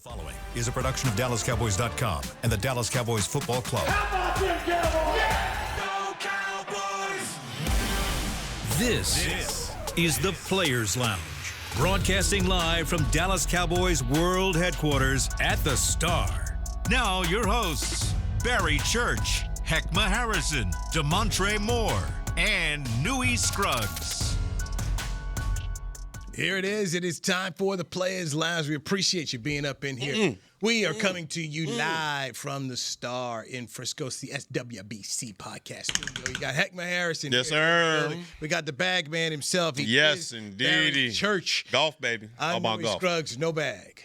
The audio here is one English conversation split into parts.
The following is a production of DallasCowboys.com and the Dallas Cowboys Football Club. How about them Cowboys? Yeah! Go Cowboys! This is the Players Lounge, broadcasting live from Dallas Cowboys World Headquarters at the Star. Now your hosts, Barry Church, Hek'ma Harrison, DeMontre Moore, and Newy Scruggs. Here it is. It is time for the Players Lounge. We appreciate you being up in here. We are coming to you live from the Star in Frisco. It's the SWBC podcast studio. You got Hek'ma Harrison. Yes, here. sir. We got the bag man himself. He Yes, is indeed. Barry Church. Golf, baby. How I'm about Newy golf? Scruggs, no bag.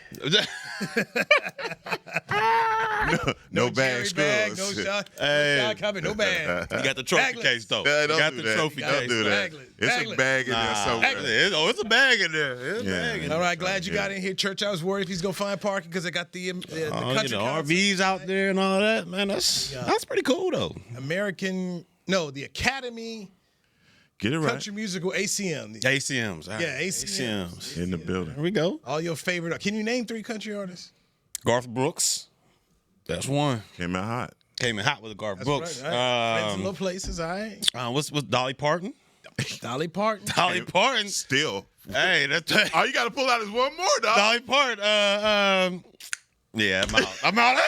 no Jerry bag, bag, Scruggs. no shot. Hey. No shot coming, no bag. You got the trophy Bagless. case, though. Yeah, You don't got do the that. trophy Don't case. do that. Bagless. It's Bagless. a bag in there somewhere. It's a bag in there. It's a Yeah. bag in All there. right, glad you got in here, Church. I was worried if he's going to find parking because I got the country concert. RVs out there and all that, man. That's pretty cool, though. The Academy Get it right. Country Musical ACM. ACMs. All right. Yeah, ACMs. In the building. There we go. All your favorite. Can you name 3 country artists? Garth Brooks. That's one. Came out hot. Came in hot with the Garth Brooks. Right. All right. Friends in low places, all right. What's Dolly Parton? Dolly Parton. Dolly Parton. Still. Hey, that's All you got to pull out is one more, dog. Dolly Parton. Yeah, I'm out. I'm out.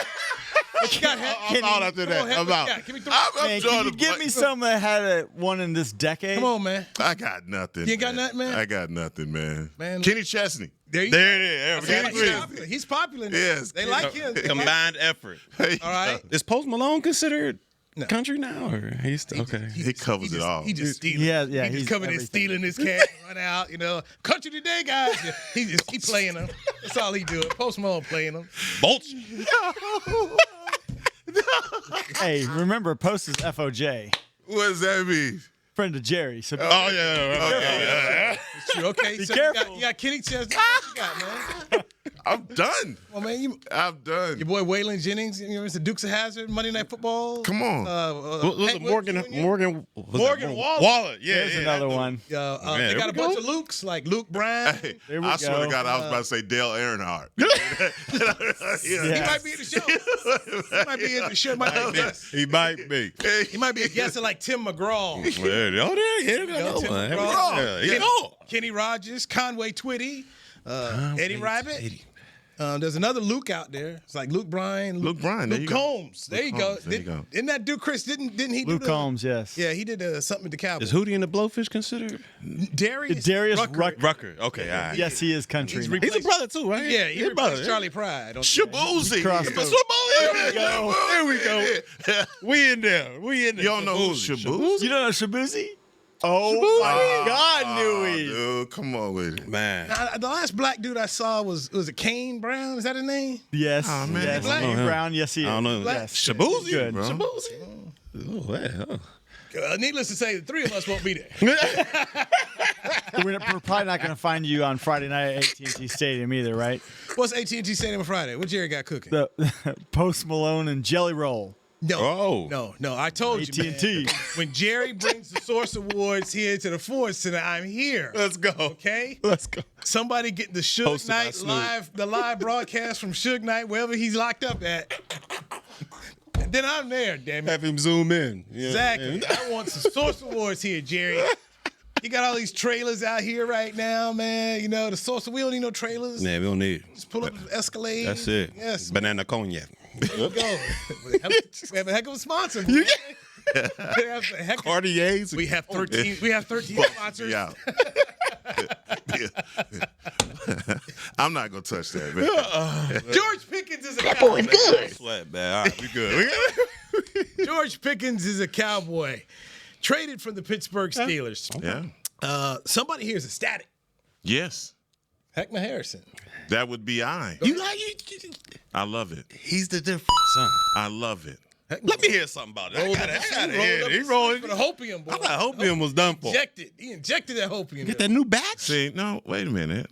What you got, Hank? I'm out after that. I'm out. Yeah, give me 3. I'm Man, trying can you to give me some that had one in this decade? Come on, man. I got nothing. You ain't got nothing, man? I got nothing, man. Man. Kenny Chesney. There you There it is. go. We got He's three. popular. He's popular now. Yes. They like him. Combined effort. Hey, All right. Is Post Malone considered No. country now, or he's still okay? He covers it all. He just stealing. Yeah, He he's just coming in everything. stealing his cash, run out, Country today, guys. Yeah, he playing them. That's all he do. Post Malone playing them. Bolts. Hey, remember, Post is FOJ, What does that mean? friend of Jerry. So Oh yeah. It's true. Okay, Be so careful. you got Kenny Chesney. What you got, man? I'm done. Well, man, I'm done. your boy Waylon Jennings, it's the Dukes of Hazzard, Monday Night Football. Come on. What was Hank it Williams Jr.? Morgan Waller. Waller. Yeah, there's another one. They there got a we bunch go. of Lukes, like Luke Bryan. Hey, There we I swear to go. God, I was about to say Dale Earnhardt. He Yeah. might be in the show. He might be in the show. Might be a guest. He might be. He might be a guest like Tim McGraw. Here we go. Tim There we McGraw. go. Yeah. Kenny Rogers, Conway Twitty, Eddie Rabbit. There's another Luke out there. It's like Luke Bryan. Luke Bryan, there Luke you go. Combs. There you go. Combs, there you go. Didn't that dude Chris? Didn't he do Luke the, Combs, yes. Yeah, he did something with the Cowboys. Is Hootie and the Blowfish considered? Darius Rucker. Rucker. Okay, all right. Yes, he is country. He's now. He's a brother too, right? Yeah, he He's a brother. replaced Charlie Pride. Shabuzi. Crossed over. There we go. There we go. We in there. We in there. You don't know who's Shabuzi? You don't know Shabuzi? Oh, my God, Newy. Dude, come on with it. Man. The last black dude I saw was it Kane Brown? Is that his name? Yes. Oh, man. Yes. Black. Kane Brown, yes, he is. I don't know. Yes. Shabuzi. Good. Bro. Shabuzi. Oh, wow. Needless to say, the 3 of us won't be there. We're probably not going to find you on Friday night at AT&T Stadium either, right? What's AT&T Stadium on Friday? What Jerry got cooking? The Post Malone and Jelly Roll. No, Oh. no. I told you, AT&T. man. When Jerry brings the Source Awards here to the Force Center, I'm here. Let's go. Okay? Let's go. Somebody get the Suge Hosted by Knight Snoop. the live broadcast from Suge Knight, wherever he's locked up at. And then I'm there, damn it. Have him zoom in. Yeah. Exactly. I want some Source Awards here, Jerry. You got all these trailers out here right now, man. The Source, we don't need no trailers. Yeah, we don't need it. Just pull up the Escalade. That's it. Yes. Banana cognac. There you go. We have a heck of a sponsor. We have a heck of- Cartiers. We have 13. We have 13 sponsors. Yeah. I'm not going to touch that, man. George Pickens is a cowboy. Sweat, man. All right, we good. George Pickens is a cowboy. Traded from the Pittsburgh Steelers. Yeah. Somebody here is ecstatic. Yes. Hek'ma Harrison. That would be I. You like I love it. He's the difference, son. I love it. Let me hear something about it. I gotta hear it. He rolled. for the hopium, boy. I thought hopium was done for. He injected that hopium. Get that new batch. See, no, wait a minute,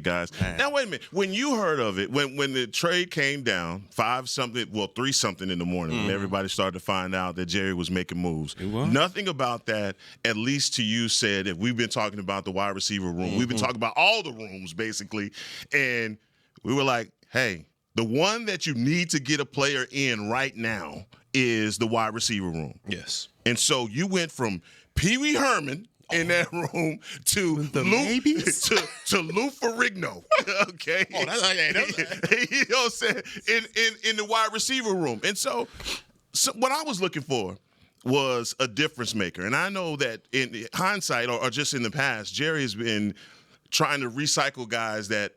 guys. Now, wait a minute. When you heard of it, when the trade came down, 3-something in the morning, when everybody started to find out that Jerry was making moves, nothing about that, at least to you, said, if we've been talking about the wide receiver room, we've been talking about all the rooms, basically, and we were like, hey, the one that you need to get a player in right now is the wide receiver room. Yes. And so you went from Pee Wee Herman in that room to Lou Ferrigno, okay? Oh, that's you know what I'm saying? In the wide receiver room. And so what I was looking for was a difference maker. And I know that in hindsight or just in the past, Jerry has been trying to recycle guys that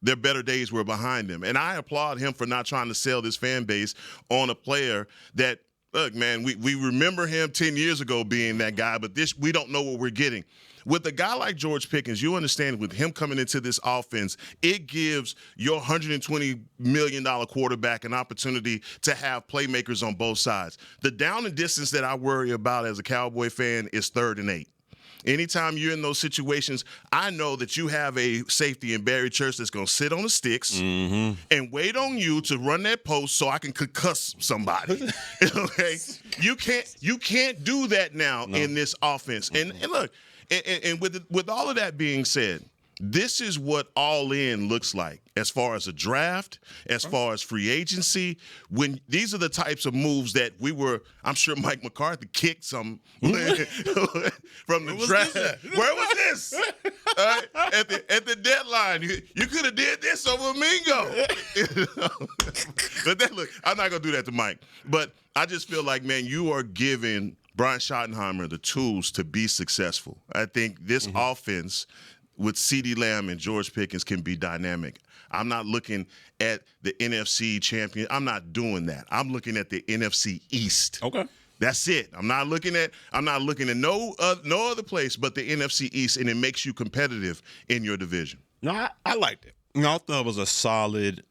their better days were behind him. And I applaud him for not trying to sell this fan base on a player that, look, man, we remember him 10 years ago being that guy, but we don't know what we're getting. With a guy like George Pickens, you understand with him coming into this offense, it gives your $120 million quarterback an opportunity to have playmakers on both sides. The down and distance that I worry about as a Cowboy fan is 3rd and 8. Anytime you're in those situations, I know that you have a safety in Barry Church that's going to sit on the sticks and wait on you to run that post so I can concuss somebody. Okay, you can't do that now in this offense. And look, and with all of that being said, this is what all in looks like as far as a draft, as far as free agency. When these are the types of moves that I'm sure Mike McCarthy kicked some from the draft. Where was this? At the deadline, you could have did this over Mingo. But look, I'm not gonna do that to Mike. But I just feel like, man, you are giving Brian Schottenheimer the tools to be successful. I think this offense with CeeDee Lamb and George Pickens can be dynamic. I'm not looking at the NFC champion. I'm not doing that. I'm looking at the NFC East. Okay. That's it. I'm not looking at no other place but the NFC East, and it makes you competitive in your division. No, I liked it. I thought it was a solid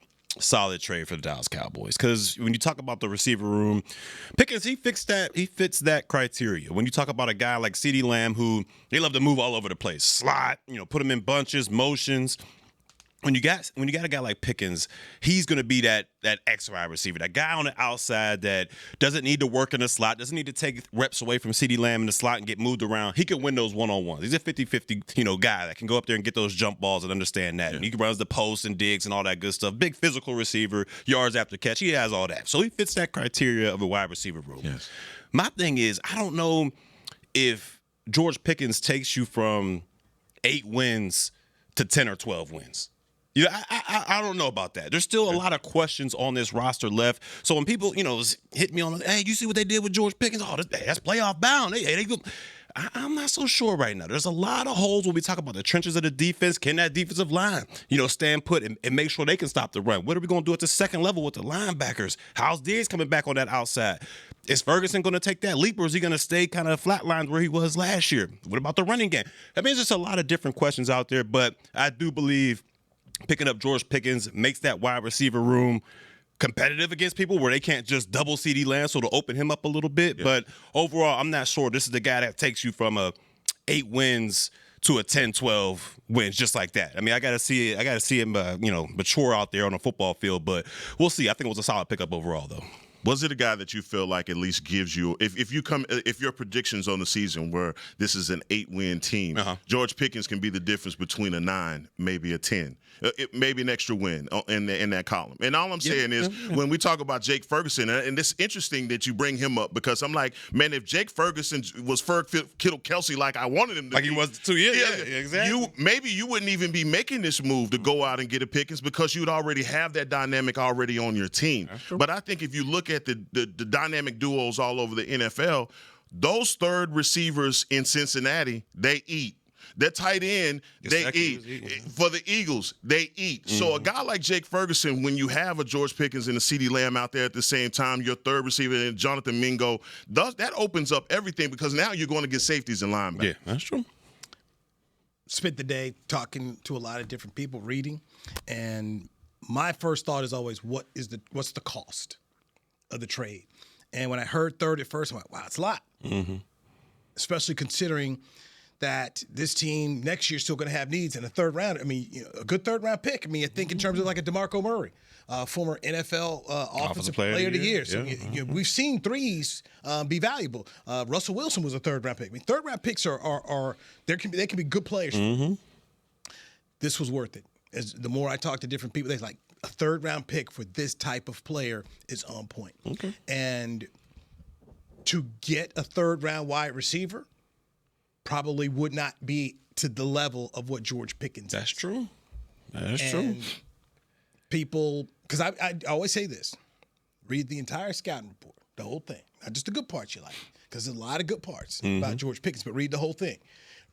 trade for the Dallas Cowboys, because when you talk about the receiver room, Pickens, he fits that criteria. When you talk about a guy like CeeDee Lamb, who they love to move all over the place, slot, put him in bunches, motions. When you got a guy like Pickens, he's going to be that X wide receiver, that guy on the outside that doesn't need to work in the slot, doesn't need to take reps away from CeeDee Lamb in the slot and get moved around. He can win those one-on-ones. He's a 50-50, guy that can go up there and get those jump balls and understand that. Yeah. And he can run the posts and digs and all that good stuff. Big physical receiver, yards after catch. He has all that. So he fits that criteria of a wide receiver room. Yes. My thing is, I don't know if George Pickens takes you from 8 wins to 10 or 12 wins. I don't know about that. There's still a lot of questions on this roster left. So when people, hit me on, hey, you see what they did with George Pickens? Oh, that's playoff bound. They go. I'm not so sure right now. There's a lot of holes when we talk about the trenches of the defense. Can that defensive line, stand put and make sure they can stop the run? What are we going to do at the second level with the linebackers? How's Diggs coming back on that outside? Is Ferguson going to take that leap, or is he going to stay kind of flatlined where he was last year? What about the running game? I mean, there's just a lot of different questions out there, but I do believe picking up George Pickens makes that wide receiver room competitive against people where they can't just double CeeDee Lamb, so to open him up a little bit. Yeah. But overall, I'm not sure this is the guy that takes you from a 8 wins to a 10-12 wins just like that. I mean, I got to see him, mature out there on a football field, but we'll see. I think it was a solid pickup overall, though. Was it a guy that you feel like at least gives you, if your predictions on the season were this is an 8-win team, George Pickens can be the difference between a 9, maybe a 10, maybe an extra win in that column. And all I'm saying is when we talk about Jake Ferguson, and it's interesting that you bring him up, because I'm like, man, if Jake Ferguson was Kittle Kelsey like I wanted him to be, he was 2 years, exactly. Maybe you wouldn't even be making this move to go out and get a Pickens, because you'd already have that dynamic already on your team. But I think if you look at the dynamic duos all over the NFL, those third receivers in Cincinnati, they eat. That tight end, they eat. For the Eagles, they eat. Mm-hmm. So a guy like Jake Ferguson, when you have a George Pickens and a CeeDee Lamb out there at the same time, your third receiver and Jonathan Mingo, that opens up everything, because now you're going to get safeties and linebackers. Yeah, that's true. Spent the day talking to a lot of different people, reading, and my first thought is always, what's the cost of the trade? And when I heard third at first, I'm like, wow, it's a lot. Mm-hmm. Especially considering that this team next year is still going to have needs in the third round. I mean, a good third-round pick. I mean, I think in terms of like a DeMarco Murray, former NFL Offensive Player of the Year. So we've seen threes be valuable. Russell Wilson was a third-round pick. I mean, third-round picks they can be good players. Mm-hmm. This was worth it. The more I talk to different people, they're like, a third-round pick for this type of player is on point. Okay. And to get a third-round wide receiver probably would not be to the level of what George Pickens That's is. true. That's true. And people, because I always say this, read the entire scouting report, the whole thing, not just the good parts you like, because there's a lot of good parts about George Pickens, but read the whole thing.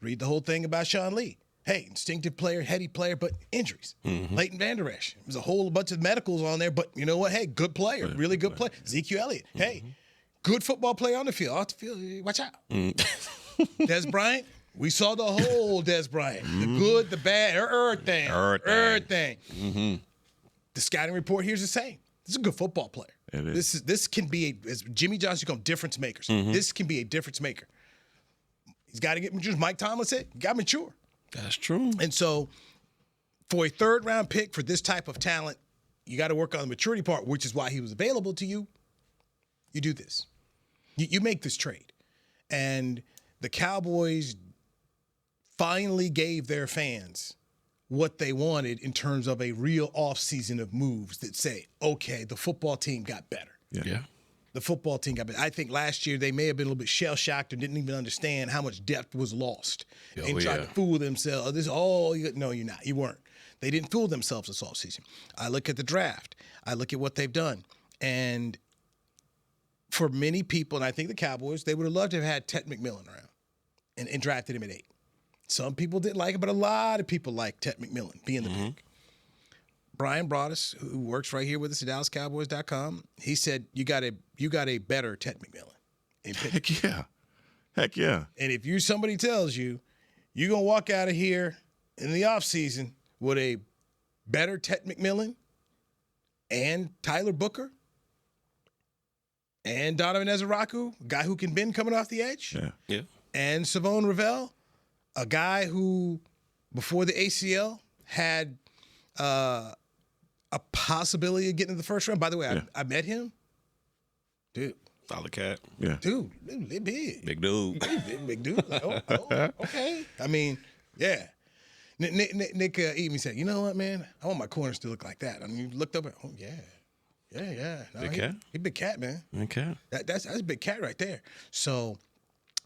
Read the whole thing about Sean Lee. Hey, instinctive player, heady player, but injuries. Leighton Vander Esch. There's a whole bunch of medicals on there, but you know what? Hey, good player, really good player. Ezekiel Elliott. Hey, good football player on the field. Off the field, watch out. Des Bryant. We saw the whole Des Bryant. The good, the bad, everything. Everything. The scouting report here's the same. This is a good football player. It is. This can be as Jimmy Johnson called difference makers. This can be a difference maker. He's got to get mature. Mike Tomlin said, got to mature. That's true. And so for a third-round pick for this type of talent, you got to work on the maturity part, which is why he was available to you. You do this. You make this trade. And the Cowboys finally gave their fans what they wanted in terms of a real offseason of moves that say, okay, the football team got better. Yeah. The football team got better. I think last year they may have been a little bit shell-shocked and didn't even understand how much depth was lost and tried to fool themselves. No, you're not. You weren't. They didn't fool themselves this offseason. I look at the draft. I look at what they've done. And for many people, and I think the Cowboys, they would have loved to have had Ted McMillan around and drafted him at 8. Some people didn't like it, but a lot of people liked Ted McMillan being the pick. Brian Broaddus, who works right here with us at DallasCowboys.com, he said, you got a better Ted McMillan. Heck yeah. And if somebody tells you, you're going to walk out of here in the offseason with a better Ted McMillan and Tyler Booker and Donovan Ezeraku, a guy who can bend coming off the edge, and Savone Ravel, a guy who, before the ACL, had a possibility of getting to the first round. By the way, I met him. Dude. Solid cat. Yeah. Dude, they're big. Big dude. Big dude. Like, okay. I mean, yeah. Nick even said, you know what, man? I want my corners to look like that. I mean, you looked up and, yeah. No, Big cat? He big cat, man. Okay. That's a big cat right there. So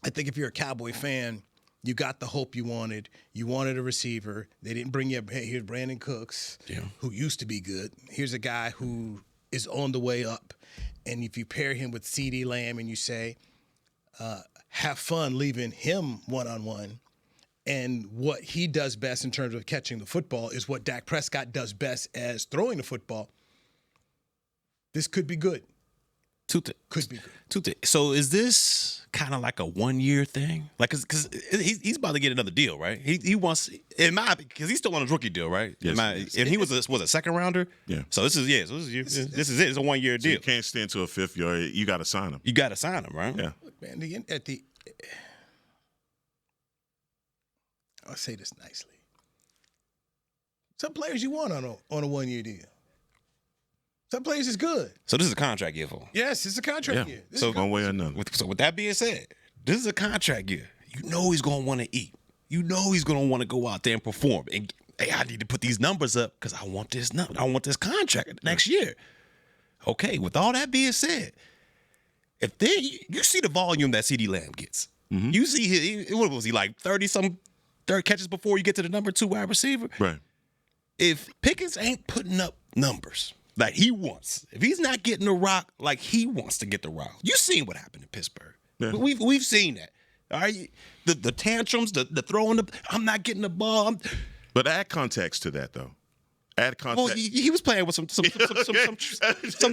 I think if you're a Cowboy fan, you got the hope you wanted. You wanted a receiver. They didn't bring you up, hey, here's Brandon Cooks, who used to be good. Here's a guy who is on the way up. And if you pair him with CeeDee Lamb and you say, have fun leaving him one-on-one, and what he does best in terms of catching the football is what Dak Prescott does best as throwing the football, this could be good. Could be good. So is this kind of like a 1-year thing? Like, because he's about to get another deal, right? He wants, because he's still on his rookie deal, right? Yes. And he was a second rounder. Yeah. So this is it. This is it. It's a 1-year deal. You can't stand to a 5th year. You got to sign him. You got to sign him, right? Yeah. Look, man, I'll say this nicely. Some players you want on a 1-year deal. Some players is good. So this is a contract year for him. Yes, it's a contract year. So one way or another. So with that being said, this is a contract year. You know he's going to want to eat. You know he's going to want to go out there and perform. And hey, I need to put these numbers up because I want this contract next year. Okay, with all that being said, you see the volume that CeeDee Lamb gets. You see what was he like 30 catches before you get to the number 2 wide receiver? Right. If Pickens ain't putting up numbers like he wants, if he's not getting the rock like he wants to get the rock, you seen what happened in Pittsburgh. Yeah. We've seen that. All right, the tantrums, the throwing, I'm not getting the ball. But add context to that, though. Add context. Well, he was playing with some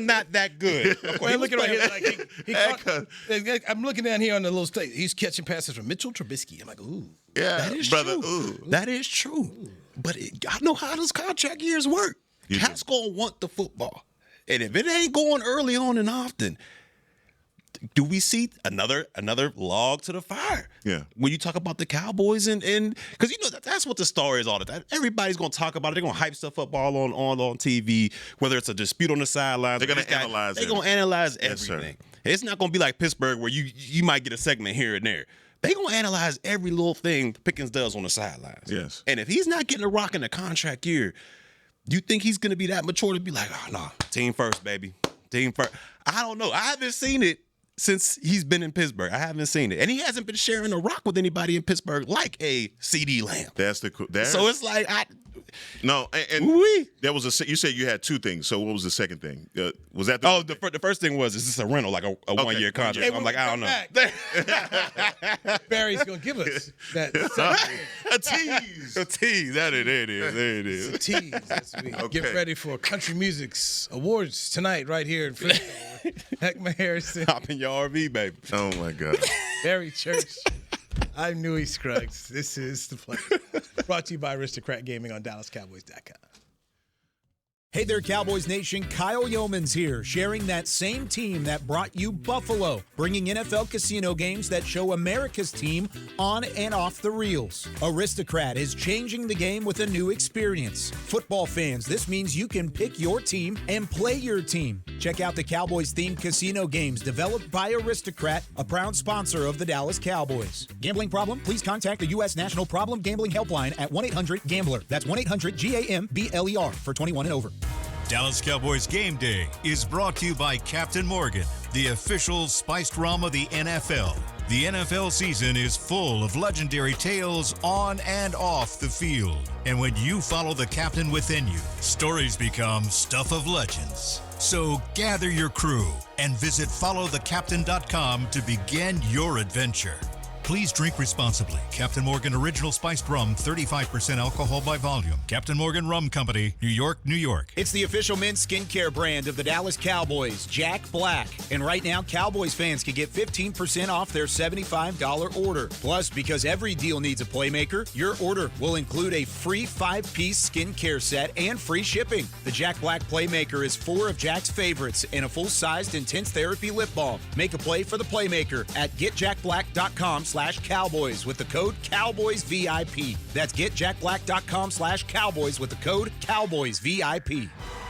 not that good. Man, looking right here, I'm looking down here on the little state. He's catching passes from Mitchell Trubisky. I'm like, ooh. Yeah, that is brother. True. Ooh. That is true. But I know how those contract years work. Cat's gonna want the football, and if it ain't going early on and often, do we see another log to the fire? Yeah. When you talk about the Cowboys and because you know that's what the story is all the time. Everybody's gonna talk about it. They're gonna hype stuff up all on TV. Whether it's a dispute on the sidelines, they're gonna analyze. They're gonna analyze everything. It's not gonna be like Pittsburgh where you might get a segment here and there. They're gonna analyze every little thing Pickens does on the sidelines. Yes. And if he's not getting a rock in the contract year, Do you think he's going to be that mature to be like, oh, no, team first, baby. Team first. I don't know. I haven't seen it since he's been in Pittsburgh. I haven't seen it. And he hasn't been sharing a rock with anybody in Pittsburgh like a CD Lamb. So it's like, no, and there was you said you had two things. So what was the second thing? Was that the first thing was, is this a rental, like a 1 year contract? Hey, I'm like, I don't know. Barry's gonna give us that a tease. A tease. There it is. It's a tease. Get ready for Country Music's Awards tonight, right here in Frisco. Hek'ma Harrison. Hop in your RV, baby. Oh my God. Barry Church. I'm Newy Scruggs. This is The Players. Brought to you by Aristocrat Gaming on DallasCowboys.com. Hey there, Cowboys Nation. Kyle Yeomans here, sharing that same team that brought you Buffalo, bringing NFL casino games that show America's team on and off the reels. Aristocrat is changing the game with a new experience. Football fans, this means you can pick your team and play your team. Check out the Cowboys-themed casino games developed by Aristocrat, a proud sponsor of the Dallas Cowboys. Gambling problem? Please contact the U.S. National Problem Gambling Helpline at 1-800-GAMBLER. That's 1-800-GAMBLER for 21 and over. Dallas Cowboys Game Day is brought to you by Captain Morgan, the official spiced rum of the NFL. The NFL season is full of legendary tales on and off the field. And when you follow the captain within you, stories become stuff of legends. So gather your crew and visit followthecaptain.com to begin your adventure. Please drink responsibly. Captain Morgan Original Spiced Rum, 35% alcohol by volume. Captain Morgan Rum Company, New York, New York. It's the official men's skincare brand of the Dallas Cowboys, Jack Black. And right now, Cowboys fans can get 15% off their $75 order. Plus, because every deal needs a playmaker, your order will include a free 5-piece skincare set and free shipping. The Jack Black Playmaker is 4 of Jack's favorites and a full-sized intense therapy lip balm. Make a play for the Playmaker at getjackblack.com/Cowboys with the code CowboysVIP. That's getjackblack.com/Cowboys with the code CowboysVIP.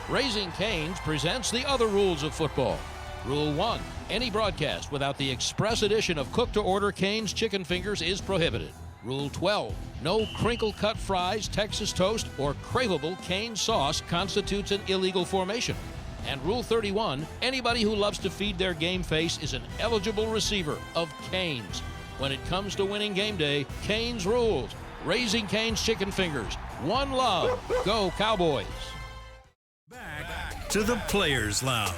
Raising Cane's presents the other rules of football. Rule 1. Any broadcast without the express addition of cooked-to-order Cane's chicken fingers is prohibited. Rule 12. No crinkle-cut fries, Texas toast, or craveable Cane's sauce constitutes an illegal formation. And Rule 31. Anybody who loves to feed their game face is an eligible receiver of Cane's. When it comes to winning game day, Cane's rules. Raising Cane's chicken fingers. One love. Go Cowboys. Back to the Players Lounge.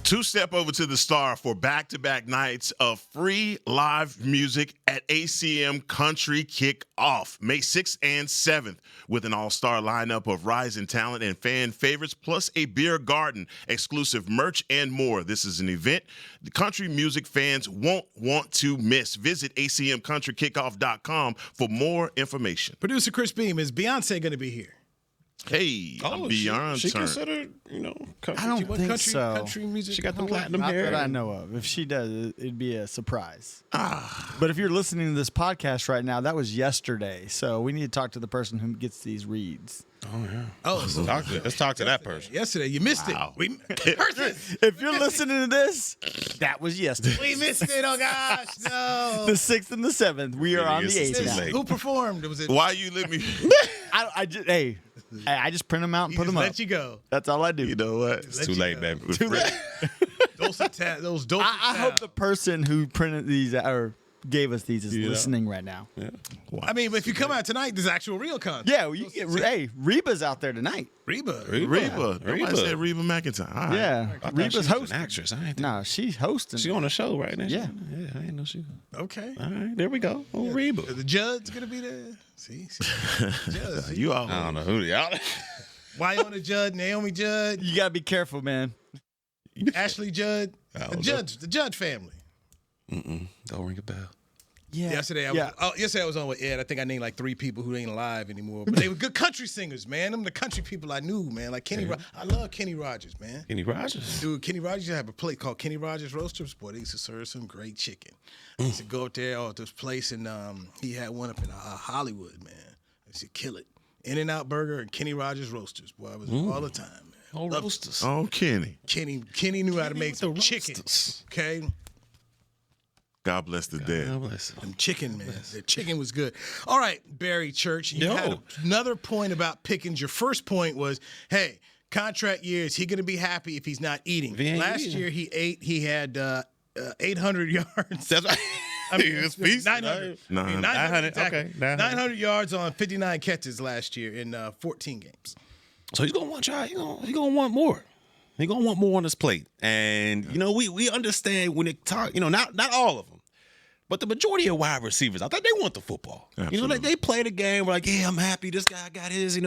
Two-step over to the Star for back-to-back nights of free live music at ACM Country Kick-Off, May 6th and 7th, with an all-star lineup of rising talent and fan favorites, plus a beer garden, exclusive merch, and more. This is an event the country music fans won't want to miss. Visit acmcountrykickoff.com for more information. Producer Chris Beam, is Beyonce going to be here? Hey, beyond she turn. considered, country. I don't think so. Country music. She got the platinum Not hair. that I know of. If she does, it'd be a surprise. But if you're listening to this podcast right now, that was yesterday. So we need to talk to the person who gets these reads. Oh, yeah. Oh, so Let's talk to that person. yesterday you missed it. If you're listening to this, that was yesterday. We missed it. Oh gosh, no. The 6th and the 7th. We are on the 8th now. late. Who performed? Was it? Why you let me? I just print them out and He put just them up. let you go. That's all I do. You know what? It's too late, baby. Too late. Those dulcet I hope the person who printed these or gave us these is listening right now. Yeah. I mean, but if you come out tonight, there's actual real content. Yeah, well, you get, hey, Reba's out there tonight. Reba. Reba. Nobody said Reba McEntire. All right. Yeah, I thought Reba's she was hosting. an actress. I ain't No, she's hosting. She on the show right now. Yeah. I ain't know she. Okay. All right, there we go. Oh, Reba. The judge gonna be there. See? Judge. You all. I don't know who y'all. Wyona Judd, Naomi Judd, You gotta be careful, man. Ashley Judd, the Judd family. Don't ring a bell. Yeah. Yesterday I was on with Ed. I think I named like 3 people who ain't alive anymore. But they were good country singers, man. Them the country people I knew, man. Like Kenny I love Kenny Rogers, man. Kenny Rogers. Dude, Kenny Rogers used to have a place called Kenny Rogers Roasters. Boy, they used to serve some great chicken. I used to go up there at this place, and he had one up in Hollywood, man. I used to kill it. In-N-Out Burger and Kenny Rogers Roasters. Boy, I was all the time, man. Oh, roasters. Oh, Kenny. Kenny knew how to make some chicken. Okay. God bless the dead. God bless him. Them chicken, man. The chicken was good. All right, Barry Church. You had another point about Pickens. Your first point was, hey, contract year, is he going to be happy if he's not eating? Last year he ate. He had 800 yards. That's right. I mean, It's feast, 900. right? 900. Okay, 900. 900 yards on 59 catches last year in 14 games. So he's gonna want y'all. He's gonna want more. He's gonna want more on his plate. And we understand when it talk. Not all of them, but the majority of wide receivers, I think they want the football. Absolutely. They play the game. We're like, yeah, I'm happy. This guy got his.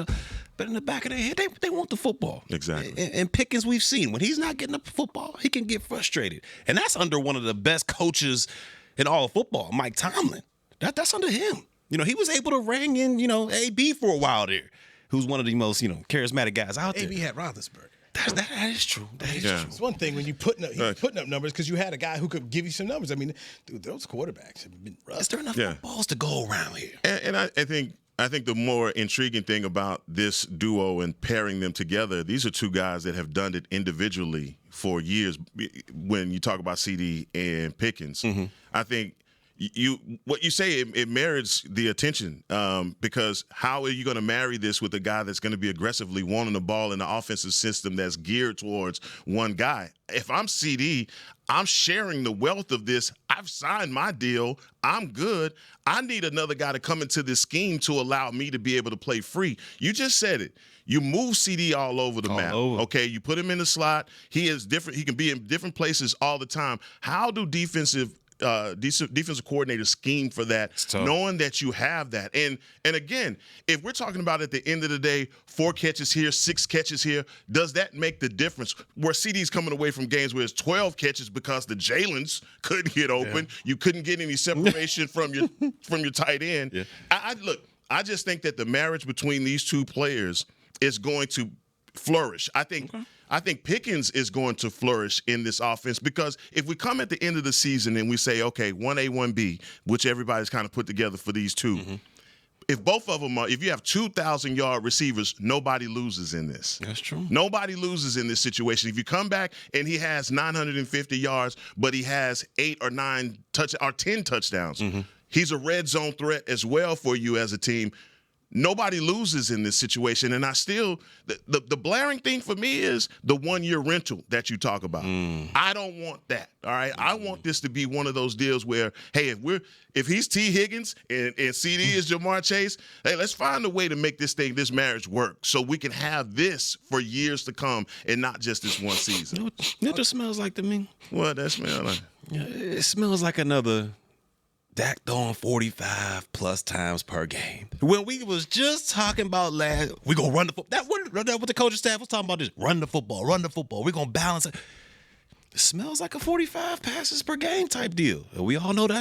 But in the back of their head, they want the football. Exactly. And Pickens, we've seen when he's not getting the football, he can get frustrated. And that's under one of the best coaches in all of football, Mike Tomlin. That's under him. He was able to ring in, AB for a while there, who's one of the most, charismatic guys out there. AB had Roethlisberger. That is true. That is true. It's one thing when you putting up numbers because you had a guy who could give you some numbers. I mean, dude, those quarterbacks have been rough. Is there enough balls to go around here? And I think the more intriguing thing about this duo and pairing them together, these are two guys that have done it individually for years. When you talk about CD and Pickens, I think what you say, it merits the attention because how are you going to marry this with a guy that's going to be aggressively wanting the ball in the offensive system that's geared towards one guy? If I'm CD, I'm sharing the wealth of this. I've signed my deal. I'm good. I need another guy to come into this scheme to allow me to be able to play free. You just said it. You move CD all over the map. Okay, you put him in the slot. He is different. He can be in different places all the time. How do defensive coordinators scheme for that, knowing that you have that? And again, if we're talking about at the end of the day, 4 catches here, 6 catches here, does that make the difference? Where CD's coming away from games where it's 12 catches because the Jalen's couldn't get open, you couldn't get any separation from your tight end. Yeah. I just think that the marriage between these two players is going to flourish. I think Pickens is going to flourish in this offense because if we come at the end of the season and we say, okay, 1A, 1B, which everybody's kind of put together for these two, if both of them if you have 2,000-yard receivers, nobody loses in this. That's true. Nobody loses in this situation. If you come back and he has 950 yards, but he has 8 or 9 or 10 touchdowns, he's a red zone threat as well for you as a team. Nobody loses in this situation. And I still, the blaring thing for me is the 1-year rental that you talk about. I don't want that. All right. I want this to be one of those deals where, hey, if he's T. Higgins and CD is Jamar Chase, hey, let's find a way to make this marriage work so we can have this for years to come and not just this one season. You know what it smells like to me? What that smell like? Yeah, it smells like another Dak throwing 45+ times per game. When we was just talking about we gonna run the football. That what the coaching staff was talking about is run the football. We're gonna balance it. It smells like a 45 passes per game type deal. And we all know that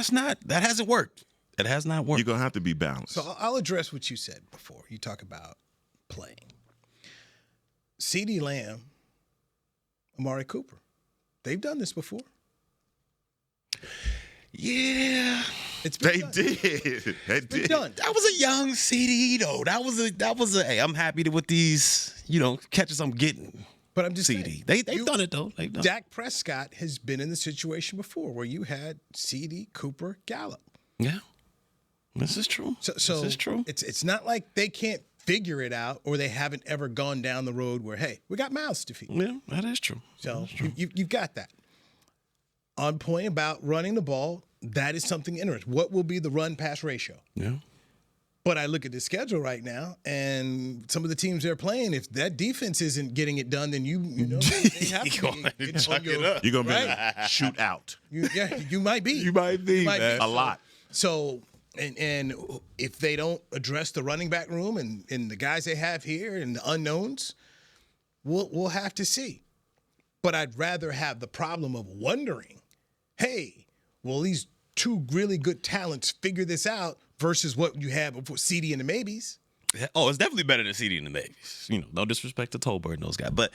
hasn't worked. It has not worked. You're gonna have to be balanced. So I'll address what you said before. You talk about playing. CeeDee Lamb, Amari Cooper. They've done this before. Yeah, They did. That was a young CD though. That was a. Hey, I'm happy with these, catches I'm getting. But I'm just CD. saying, They've done it though. Dak Prescott has been in the situation before where you had CD, Cooper, Gallup. Yeah, this is true. So this is true. It's not like they can't figure it out or they haven't ever gone down the road where, hey, we got mouths to feed. Yeah, that is true. So you've got that. On point about running the ball, that is something interesting. What will be the run-pass ratio? Yeah. But I look at the schedule right now, and some of the teams they're playing, if that defense isn't getting it done, then you know they have to chuck it up. You're going to be shoot out. You might be. You might be, man. A lot. So, and if they don't address the running back room and the guys they have here and the unknowns, we'll have to see. But I'd rather have the problem of wondering, hey, will these two really good talents figure this out versus what you have before CD and the maybes? Oh, it's definitely better than CD and the maybes. No disrespect to Tolbert and those guys. But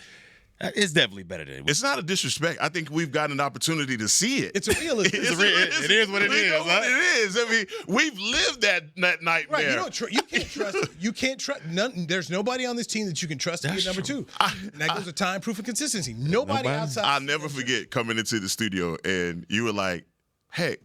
It's definitely better than It's not a disrespect. I think we've got an opportunity to see it. It's a realism. It is what it is. Huh? It is. I mean, we've lived that nightmare. Right, you can't trust. You can't trust. There's nobody on this team that you can trust to be number two. And that goes to time, proof, and consistency. Nobody outside. I'll never forget coming into the studio and you were like, "Hey,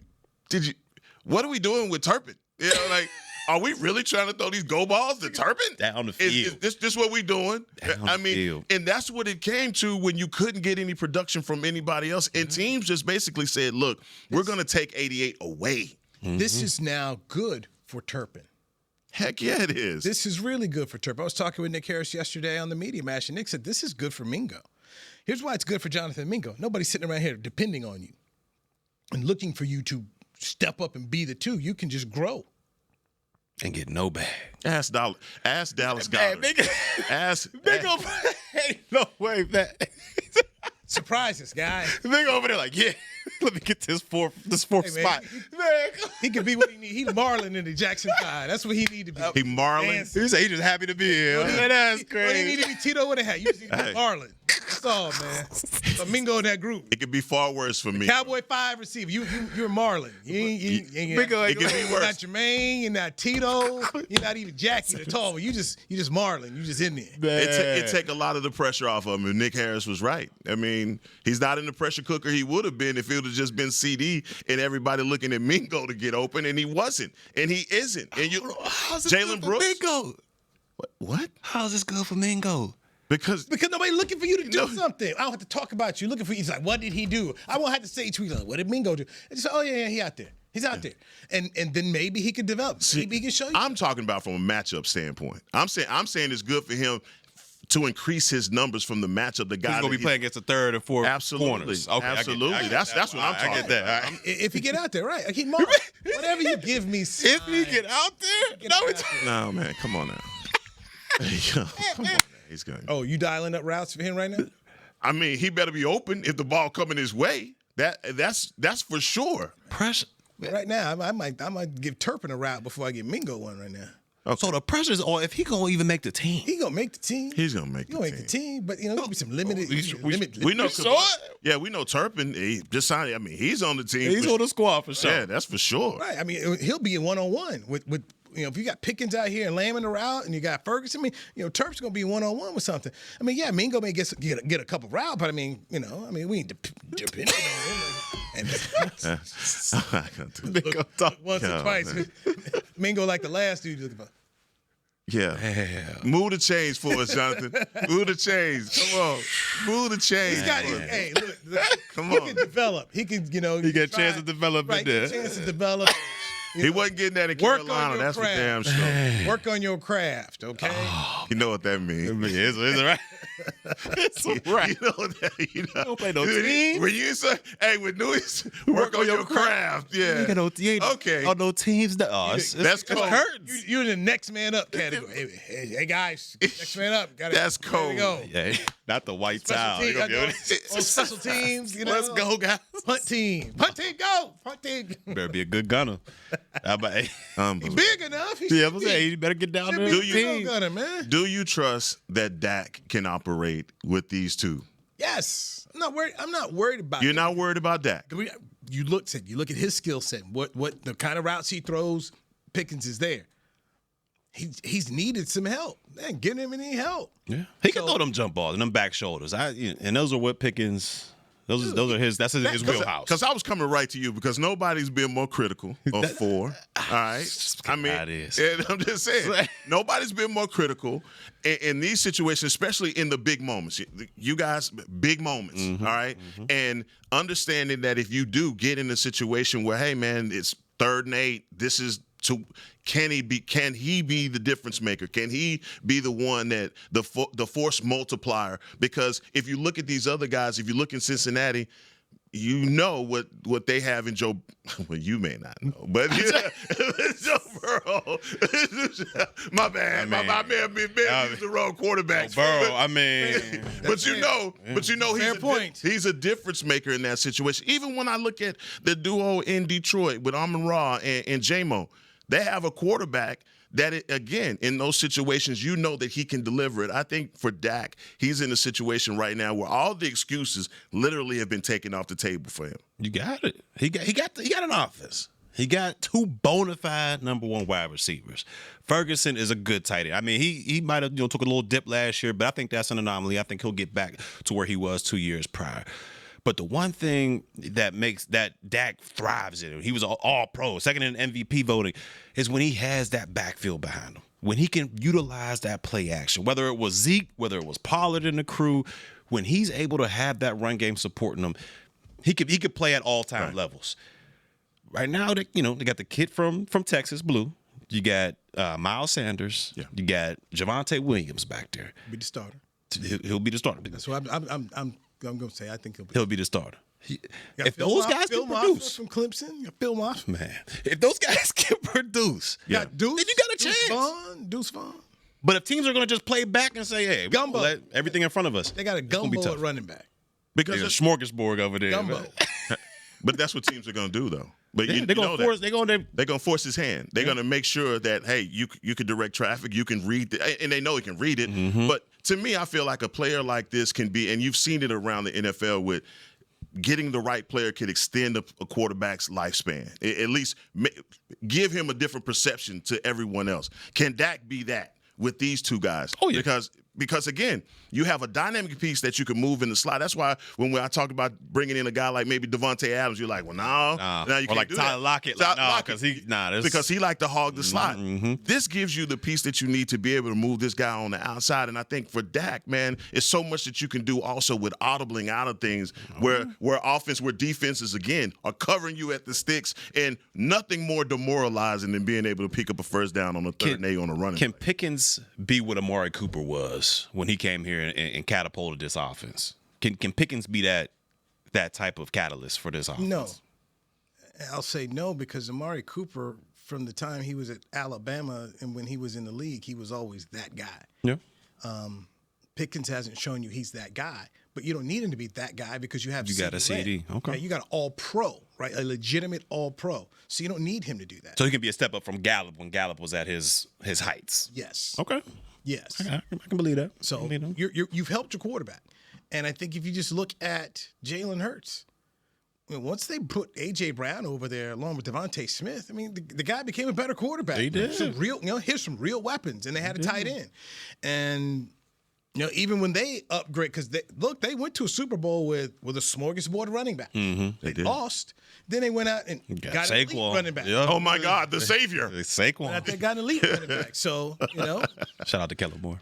what are we doing with Turpin? You know, like." Are we really trying to throw these go balls to Turpin? Down the field. Is this what we doing? I mean, field. and that's what it came to when you couldn't get any production from anybody else. And teams just basically said, look, we're going to take 88 away. This is now good for Turpin. Heck yeah, it is. This is really good for Turpin. I was talking with Nick Harris yesterday on the Media Mash, and Nick said, this is good for Mingo. Here's why it's good for Jonathan Mingo. Nobody's sitting around here depending on you and looking for you to step up and be the two. You can just grow. And get no bag. Ask Dallas Cowboys. Ain't no way that. Surprise us, guy. They over there like, yeah, let me get this fourth spot. He could be what he needs. He's Marlon in the Jackson 5. That's what he need to be. He Marlon. He said he just happy to be here. That's crazy. What he need to be Tito with a hat. You just need to be Marlon. That's all, man. But Mingo in that group. It could be far worse for me. Cowboy 5 receiver. You're Marlon. Mingo ain't gonna be worse. You're not Jermaine. You're not Tito. You're not even Jackie the tall one. You just Marlon. You just in there. It take a lot of the pressure off of him. And Nick Harris was right. I mean, he's not in the pressure cooker he would have been if it would have just been CD and everybody looking at Mingo to get open, and he wasn't, and he isn't. And Jalen Brooks. Mingo. What? How's this good for Mingo? Because nobody's looking for you to do something. I don't have to talk about you. Looking for you. He's like, what did he do? I won't have to say each week, like, what did Mingo do? And just, oh, yeah, he out there. He's out there. And then maybe he could develop. Maybe he can show you. I'm talking about from a matchup standpoint. I'm saying it's good for him to increase his numbers from the matchup. The guy he's going to be playing against the third and fourth corners. Okay, absolutely. That's what I'm talking about. I get that. If he get out there, right. I keep Marlon. Whatever you give me, sign. If he get out there? No, man, come on now. Come on, man. He's going. Oh, you dialing up routes for him right now? I mean, he better be open if the ball coming his way. That's for sure. Pressure. Right now, I might give Turpin a route before I give Mingo one right now. Okay. So the pressure's on if he gonna even make the team. He gonna make the team. He's gonna make the team. But there'll be some limited. We know. Yeah, we know Turpin. He just signed. I mean, he's on the team. He's on the squad for sure. Yeah, that's for sure. Right. I mean, he'll be in 1-on-1 with. If you got Pickens out here and Lamb in the route, and you got Ferguson, I mean, Turp's gonna be 1-on-1 with something. I mean, yeah, Mingo may get a couple routes, but I mean, we ain't depending on him. And once or twice, Mingo like the last dude. Yeah. Move the chains for us, Jonathan. Move the chains. Come on. Move the chains. Hey, look, come he on. can develop. He can, He got a chance to develop in there. Chance to develop. He wasn't getting that in Carolina. That's for damn sure. Work on your craft, okay? You know what that means. It's right. It's right. You know what that Don't play no team. When you say, hey, with Newy, work on your craft. Yeah. You ain't okay. on no teams. That's cold. Curtains. You're in the next man up category. Hey, guys, next man up. That's cold. Go. Yeah, not the white towel. On special teams, Let's go, guys. Punt team, go. Punt team. Better be a good gunner. He's big enough. I'm saying you better get down there. Do you trust that Dak can operate with these two? Yes. I'm not worried. I'm not worried about. You're not worried about Dak. You look at his skill set. What the kind of routes he throws. Pickens is there. He's needed some help. Man, get him any help. Yeah, he can throw them jump balls and them back shoulders. And those are what Pickens. Those are his. That's his wheelhouse. Because I was coming right to you because nobody's been more critical of 4. All right, I mean, and I'm just saying nobody's been more critical in these situations, especially in the big moments. You guys, big moments. All right, and understanding that if you do get in a situation where, hey man, it's 3rd and 8, this is. Can he be the difference maker? Can he be the one that the force multiplier? Because if you look at these other guys, if you look in Cincinnati, you know what they have in Joe. Well, you may not know, but Joe Burrow. My bad. I may have been the wrong quarterback. Burrow. But you know, he's a difference maker in that situation. Even when I look at the duo in Detroit with Amon-Ra and J-Mo. They have a quarterback that, again, in those situations, you know that he can deliver it. I think for Dak, he's in a situation right now where all the excuses literally have been taken off the table for him. You got it. He got an offense. He got 2 bona fide number 1 wide receivers. Ferguson is a good tight end. I mean, he might have took a little dip last year, but I think that's an anomaly. I think he'll get back to where he was 2 years prior. But the one thing that makes that Dak thrives in, he was all pro, second in MVP voting, is when he has that backfield behind him. When he can utilize that play action, whether it was Zeke, whether it was Pollard in the crew, when he's able to have that run game supporting him, he could play at all time levels. Right now, they got the kid from Texas, Blue. You got Miles Sanders. Yeah. You got Javonte Williams back there. Be the starter. He'll be the starter. That's what I'm going to say. I think he'll be the starter. If those guys can produce from Clemson, you got Phil Moss. Man, if those guys can produce, then you got a chance. Deuce Vaughn. But if teams are going to just play back and say, "Hey, gumbo, let everything in front of us," they got a gumbo at running back because it's a smorgasbord over there. Gumbo. But that's what teams are going to do, though. But they're going to force his hand. They're going to make sure that, hey, you can direct traffic, you can read and they know he can read it. Mm-hmm. But to me, I feel like a player like this can be, and you've seen it around the NFL with getting the right player can extend a quarterback's lifespan. At least give him a different perception to everyone else. Can Dak be that with these 2 guys? Oh, yeah. Because again, you have a dynamic piece that you can move in the slot. That's why when I talk about bringing in a guy like maybe Devontae Adams, you're like, well, no, you can't like do Tyler that. Lockett, because he liked to hog the slot. Mm-hmm. This gives you the piece that you need to be able to move this guy on the outside. And I think for Dak, man, it's so much that you can do also with audibling out of things where defenses again are covering you at the sticks, and nothing more demoralizing than being able to pick up a first down on the third and 8 on a running. Can Pickens be what Amari Cooper was when he came here and catapulted this offense? Can Pickens be that type of catalyst for this offense? No. I'll say no, because Amari Cooper, from the time he was at Alabama and when he was in the league, he was always that guy. Yeah. Pickens hasn't shown you he's that guy, but you don't need him to be that guy because you got a CD. Okay. Yeah, you got an all-pro, right? A legitimate all-pro. So you don't need him to do that. So he can be a step up from Gallup when Gallup was at his heights. Yes. Okay. Yes. I can believe that. So you've helped your quarterback. And I think if you just look at Jalen Hurts, I mean, once they put A.J. Brown over there along with Devontae Smith, I mean, the guy became a better quarterback. He did. Here's some real weapons, and they had a tight end. And even when they upgrade, because they went to a Super Bowl with a smorgasbord running back. Mm-hmm. They lost. Then they went out and got an elite running back. Yep. Oh, my God, the savior. Saquon. They got an elite running back. So, Shout out to Kellen Moore.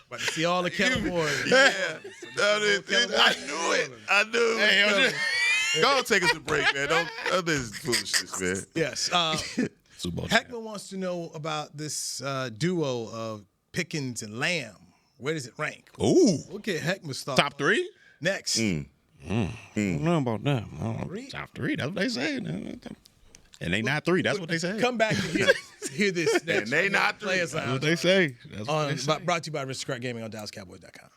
About to see all the Kellen Moore. Yeah. I knew it. I knew it. Hey, go take us a break, man. Don't this foolishness, man. Yes. Hek'ma wants to know about this duo of Pickens and Lamb. Where does it rank? Ooh. We'll get Hek'ma's thought. Top 3? Next. I don't know about that. Top 3. That's what they say. And they not 3. That's what they say. Come back and hear this. And they not 3. That's what they say. Brought to you by Aristocrat Gaming on DallasCowboys.com.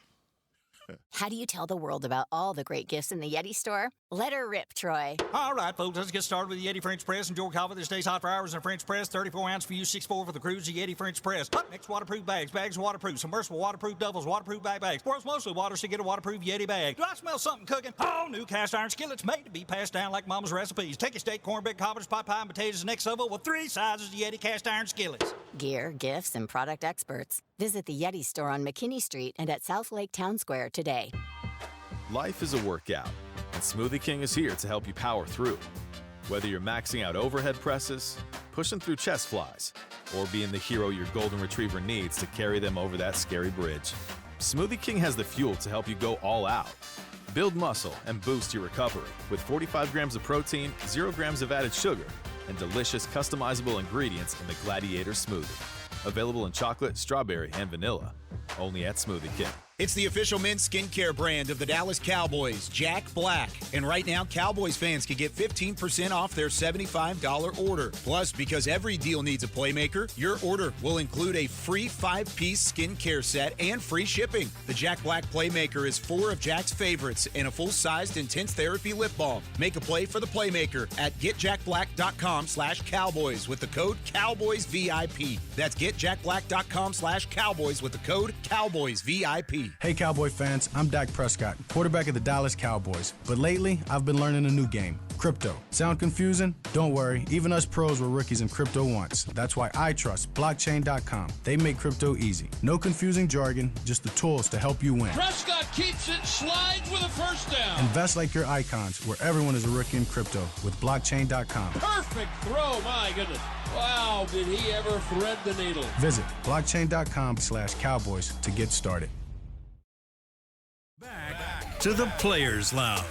How do you tell the world about all the great gifts in the Yeti store? Let her rip, Troy. All right, folks, let's get started with the Yeti French Press. Enjoy coffee that stays hot for hours in a French press. 34 ounce for you, 6'4" for the cruise. The Yeti French Press. Hot mix waterproof bags. Bags waterproof. Submersible waterproof doubles. Waterproof backpacks. Works mostly water, so get a waterproof Yeti bag. Do I smell something cooking? Oh, new cast iron skillets made to be passed down like Mama's recipes. Take a steak, cornbread, cobbler's pot pie, and potatoes, and next level with 3 sizes of Yeti cast iron skillets. Gear, gifts, and product experts. Visit the Yeti store on McKinney Street and at South Lake Town Square today. Life is a workout, and Smoothie King is here to help you power through. Whether you're maxing out overhead presses, pushing through chest flies, or being the hero your golden retriever needs to carry them over that scary bridge, Smoothie King has the fuel to help you go all out. Build muscle and boost your recovery with 45 grams of protein, 0 grams of added sugar, and delicious customizable ingredients in the Gladiator Smoothie. Available in chocolate, strawberry, and vanilla. Only at Smoothie King. It's the official men's skincare brand of the Dallas Cowboys, Jack Black. And right now, Cowboys fans can get 15% off their $75 order. Plus, because every deal needs a playmaker, your order will include a free 5-piece skincare set and free shipping. The Jack Black Playmaker is 4 of Jack's favorites and a full-sized intense therapy lip balm. Make a play for the Playmaker at getjackblack.com/Cowboys with the code CowboysVIP. That's getjackblack.com/Cowboys with the code CowboysVIP. Hey Cowboy fans, I'm Dak Prescott, quarterback of the Dallas Cowboys. But lately, I've been learning a new game, crypto. Sound confusing? Don't worry, even us pros were rookies in crypto once. That's why I trust blockchain.com. They make crypto easy. No confusing jargon, just the tools to help you win. Prescott keeps it, slides with a first down. Invest like your icons, where everyone is a rookie in crypto with blockchain.com. Perfect throw, my goodness. Wow, did he ever thread the needle. Visit blockchain.com/Cowboys to get started. Back to the Players Lounge.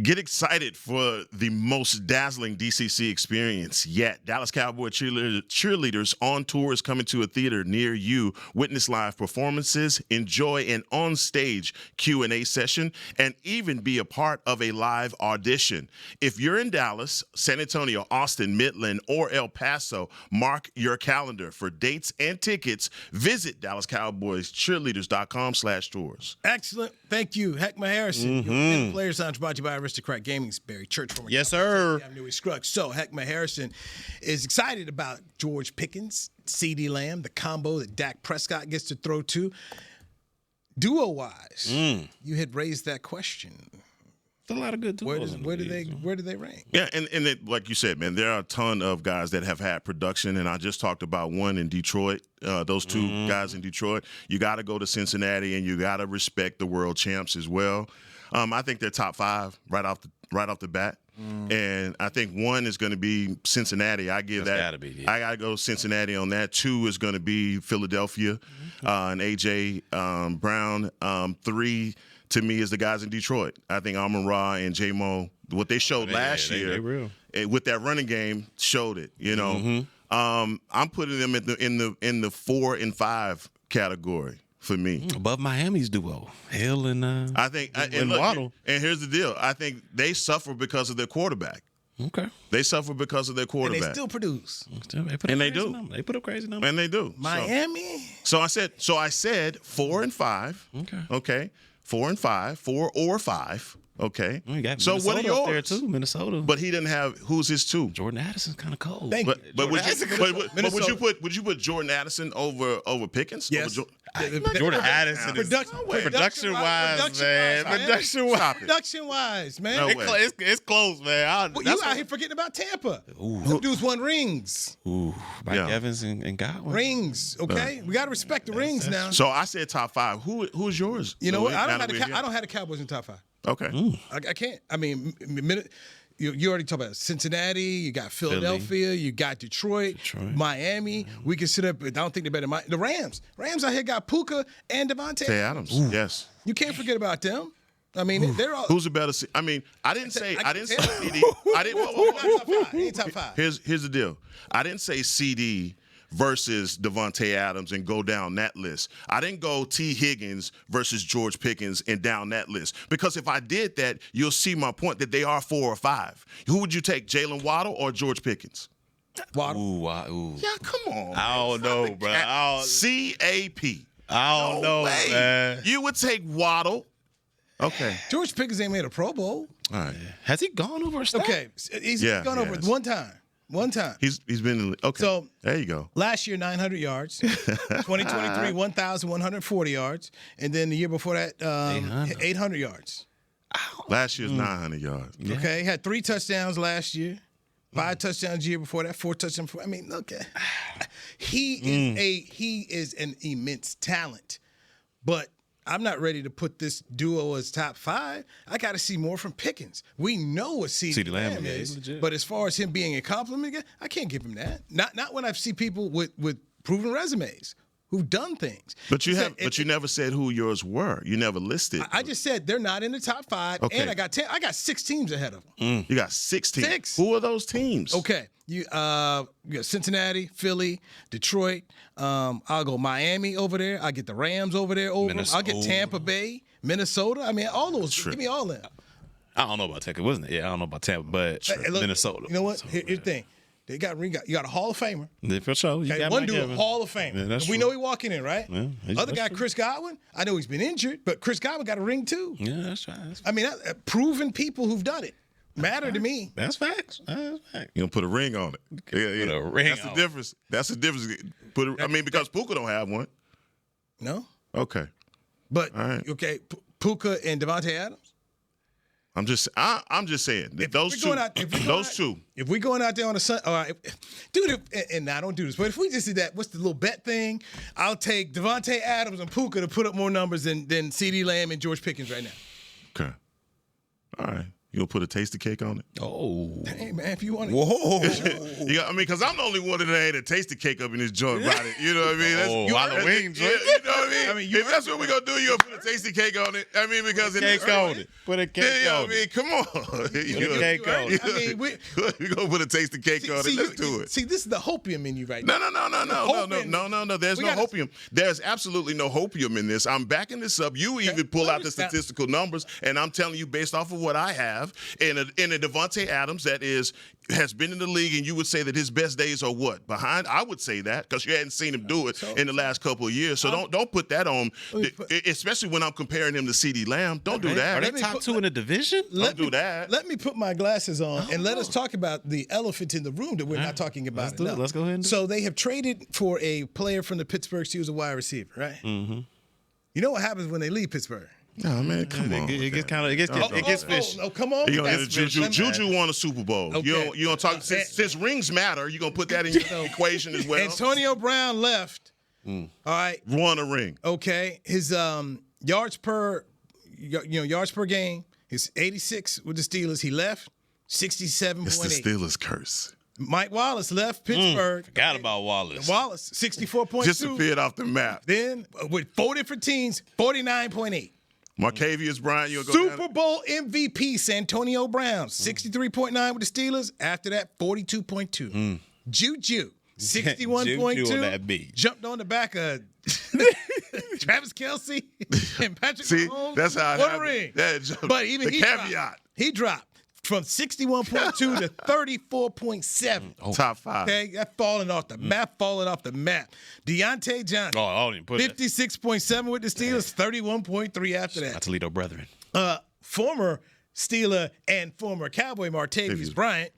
Get excited for the most dazzling DCC experience yet. Dallas Cowboy cheerleaders on tour is coming to a theater near you. Witness live performances, enjoy an on-stage Q&A session, and even be a part of a live audition. If you're in Dallas, San Antonio, Austin, Midland, or El Paso, mark your calendar. For dates and tickets, visit DallasCowboysCheerleaders.com/tours. Excellent. Thank you, Hek'ma Harrison. Your Players Lounge brought to you by Aristocrat Gaming's Barry Church. Yes, sir. Newy Scruggs. So Hek'ma Harrison is excited about George Pickens, CeeDee Lamb, the combo that Dak Prescott gets to throw to. Duo-wise, you had raised that question. A lot of good duos. Where do they rank? Yeah, and it, like you said, man, there are a ton of guys that have had production, and I just talked about one in Detroit. Those two guys in Detroit. You got to go to Cincinnati, and you got to respect the world champs as well. I think they're top 5 right off the bat. And I think 1 is going to be Cincinnati. I give that. Gotta be, yeah. I got to go Cincinnati on that. 2 is going to be Philadelphia and A.J. Brown. 3 to me is the guys in Detroit. I think Amon-Ra and J-Mo, what they showed last year with that running game showed it. You know, I'm putting them in the 4 and 5 category. For me, above Miami's duo, Hill and I think and Waddle. And here's the deal: I think they suffer because of their quarterback. Okay, they suffer because of their quarterback. And they still produce. They do. They put up crazy numbers. And they do. Miami. So I said 4 and 5. Okay. 4 and 5, 4 or 5. Okay. So what are yours? There too, Minnesota. But he didn't have. Who's his 2? Jordan Addison's kind of cold. But would you put Jordan Addison over Pickens? Yes. Jordan Addison production-wise, man. Production-wise, man. No way. It's close, man. You out here forgetting about Tampa. Them dudes won rings. Mike Evans and Godwin. Rings, okay? We got to respect the rings now. So I said top 5. Who's yours? You know what? I don't have the Cowboys in top 5. Okay. I can't. I mean, you already talked about Cincinnati. You got Philadelphia. You got Detroit. Miami. We can sit up. I don't think they're better than the Rams. Rams out here got Puka and Devontae Adams. Yes. You can't forget about them. I mean, they're all. Who's a better? I mean, I didn't say CD. I didn't. Top 5. He ain't top 5. Here's the deal. I didn't say CD versus Devontae Adams and go down that list. I didn't go T. Higgins versus George Pickens and down that list. Because if I did that, you'll see my point that they are 4 or 5. Who would you take, Jalen Waddle or George Pickens? Waddle. Ooh. Yeah, come on. I don't know, bro. C-A-P. I don't know, man. You would take Waddle. Okay. George Pickens ain't made a Pro Bowl. All right. Has he gone over a stat? Okay. He's gone over it one time. He's been in the, okay. So there you go. Last year, 900 yards. 2023, 1,140 yards. And then the year before that, 800 yards. Last year's 900 yards. Yeah. Okay. Had 3 touchdowns last year. 5 touchdowns the year before that. 4 touchdowns. I mean, look at he is an immense talent. But I'm not ready to put this duo as top 5. I got to see more from Pickens. We know what CeeDee Lamb is, but as far as him being a compliment, I can't give him that. Not when I see people with proven resumes who've done things. But you never said who yours were. You never listed. I just said they're not in the top 5, and I got 6 teams ahead of them. You got 6 teams. 6. Who are those teams? Okay, You got Cincinnati, Philly, Detroit. I'll go Miami over there. I'll get the Rams over there. I'll get Tampa Bay, Minnesota. I mean, all those. Give me all them. I don't know about Tampa, wasn't it? Yeah, I don't know about Tampa, but Minnesota. You know what? Here's the thing. You got a Hall of Famer. Yeah, for sure. You got one dude, a Hall of Famer. Yeah, we know he walking in, right? Yeah, Other guy, Chris Godwin. I know he's been injured, but Chris Godwin got a ring too. Yeah, that's right. I mean, proven people who've done it matter to me. That's facts. That's facts. You don't put a ring on it. Yeah. Put a ring That's the difference. That's the difference. Because Puka don't have one. No. Okay. But right. Okay, Puka and Devontae Adams. I'm just saying that those two. If we're going out there on a Sunday, all right, dude, and I don't do this, but if we just did that, what's the little bet thing? I'll take Devontae Adams and Puka to put up more numbers than CeeDee Lamb and George Pickens right now. Okay. All right. You gonna put a tasty cake on it? Oh. Hey, man, if you want it. Whoa. Yeah, I mean, because I'm the only one that ain't a tasty cake up in this joint about it. You know what I mean? Halloween joint. You know what I mean? If that's what we're going to do, you're going to put a tasty cake on it. I mean, because Put a cake on it. Put a cake on it. I mean, come on. Put a cake on it. I mean, we're going to put a tasty cake on it. Let's do it. See, this is the hopium menu right now. No. There's no hopium. There's absolutely no hopium in this. I'm backing this up. You even pull out the statistical numbers, and I'm telling you based off of what I have, in a Devontae Adams that has been in the league, and you would say that his best days are what? Behind? I would say that because you hadn't seen him do it in the last couple of years. So don't put that on, especially when I'm comparing him to CeeDee Lamb. Don't do that. Are they top 2 in the division? Don't do that. Let me put my glasses on and let us talk about the elephant in the room that we're not talking about. Let's go ahead and do it. So they have traded for a player from the Pittsburgh Steelers, a wide receiver, right? Mm-hmm. You know what happens when they leave Pittsburgh? No, man, come on. It gets fishy. Oh, come on. You gonna get Juju won a Super Bowl. Okay. You gonna talk since rings matter. You gonna put that in your equation as well. Antonio Brown left. All right, won a ring. Okay, his yards per game. His 86 with the Steelers. He left 67.8. It's the Steelers curse. Mike Wallace left Pittsburgh. Forgot about Wallace. 64.2. Disappeared off the map. Then with 4 different teams, 49.8. Marcavius Bryant, you'll go Super Bowl MVP, Santonio Brown, 63.9 with the Steelers. After that, 42.2. Juju, 61.2. Juju on that beat. Jumped on the back of Travis Kelce and Patrick Mahomes. That's how it happened. But even the caveat. He dropped from 61.2 to 34.7. Top 5. Okay, that's falling off the map, Deontay Johnson. Oh, I didn't put 56.7 with the Steelers, 31.3 after that. Toledo brethren. Former Steeler and former Cowboy Martavius Bryant,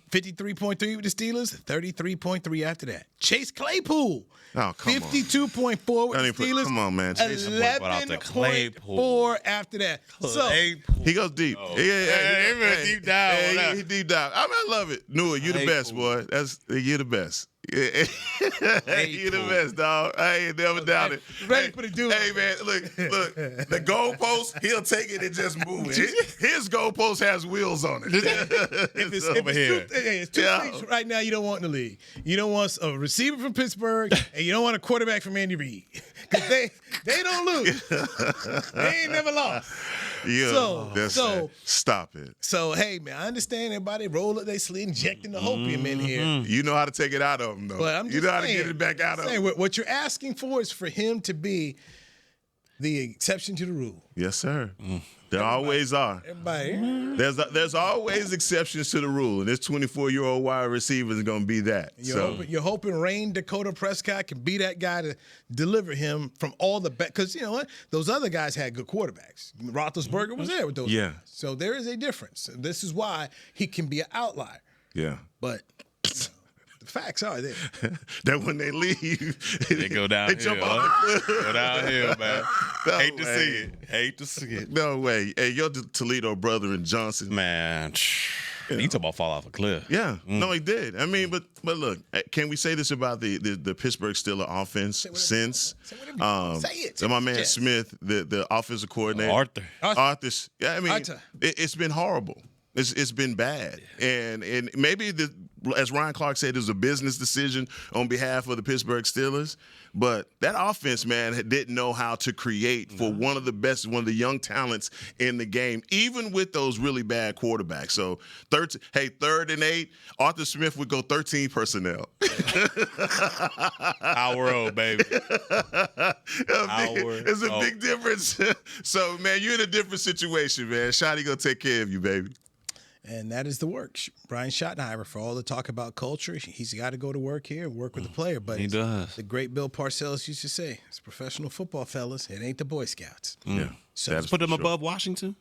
53.3 with the Steelers, 33.3 after that. Chase Claypool, 52.4 with the Steelers. Come on, man. 11.4 after that. So he goes deep. Deep down. He deep down. I mean, I love it. Newy, you the best, boy. You're the best. You the best, dog. I ain't never doubted. Ready for the dude. Hey, man, look. The goalpost, he'll take it and just move it. His goalpost has wheels on it. It's over here. It's two things right now you don't want in the league. You don't want a receiver from Pittsburgh, and you don't want a quarterback from Andy Reid. Because they don't lose. They ain't never lost. Yeah, stop it. So, hey, man, I understand everybody roll up their sleeve, injecting the hopium in here. You know how to take it out of them, though. But I'm just you know how saying, to get it back out of them. What you're asking for is for him to be the exception to the rule. Yes, sir. There always are. Everybody. There's always exceptions to the rule, and this 24-year-old wide receiver is going to be that. You're hoping Rain Dakota Prescott can be that guy to deliver him from all the back. Because you know what? Those other guys had good quarterbacks. Roethlisberger was there with those guys. So there is a difference. This is why he can be an outlier. Yeah. But the facts are there. That when they leave, they go downhill. They jump off the cliff. Go downhill, man. No Hate way. to see it. No way. Hey, your Toledo brother and Johnson. Man, he talking about fall off a cliff. Yeah. No, he did. I mean, but look, can we say this about the Pittsburgh Steelers offense since my man Smith, the offensive coordinator? Arthur. Yeah, I mean, it's been horrible. It's been bad, and maybe as Ryan Clark said, it was a business decision on behalf of the Pittsburgh Steelers. But that offense, man, didn't know how to create for one of the young talents in the game, even with those really bad quarterbacks. So, 3rd and 8, Arthur Smith would go 13 personnel. Our old, baby. It's a big difference. So, man, you're in a different situation, man. Shotty gonna take care of you, baby. And that is the work. Brian Schottenheimer, for all the talk about culture, he's got to go to work here and work with the player. But he does. The great Bill Parcells used to say, it's professional football, fellas. It ain't the Boy Scouts. Yeah. So Let's put them above Washington?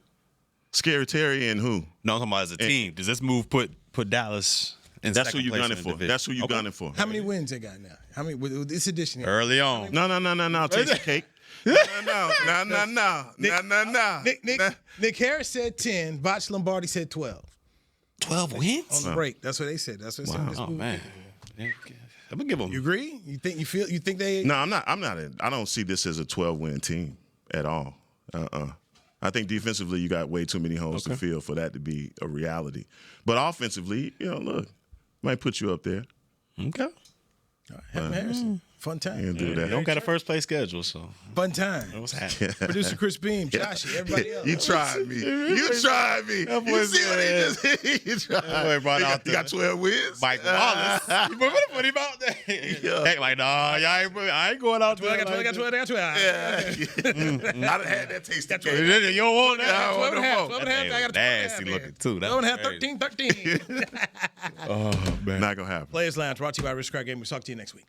Scary Terry and who? No, I'm talking about as a team. Does this move put Dallas in That's who second you place gunning in the for. division? That's who you gunning for. How many wins they got now? How many with this edition? Here? Early on. No. Take the cake. No. Nick Harris said 10. Botch Lombardi said 12. 12 wins? On the break. That's what they said. That's what they said. Oh, man. I'm gonna give them. You agree? You think they? No, I'm not. I don't see this as a 12-win team at all. I think defensively you got way too many holes to fill for that to be a reality. But offensively, look, might put you up there. Okay. Hek'ma Harrison. Fun time. Do that. You don't got a first place schedule, so. Fun time. What's happening? Producer Chris Beam, Joshy, everybody else. You tried me. You see what he did? You tried. You got 12 wins? Mike Wallace. You put him out there. Heck, like, nah, I ain't going out there. I got 12. I done had that taste. That's You don't want that? I want no more. 12 and a half. I got Nasty looking, too. 12 and a half, 13. Oh, man. Not going to happen. Players Lounge, brought to you by Rich Crack Game. We'll talk to you next week.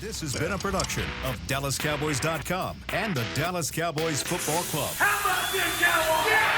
This has been a production of DallasCowboys.com and the Dallas Cowboys Football Club. How about this, Cowboys? Yeah!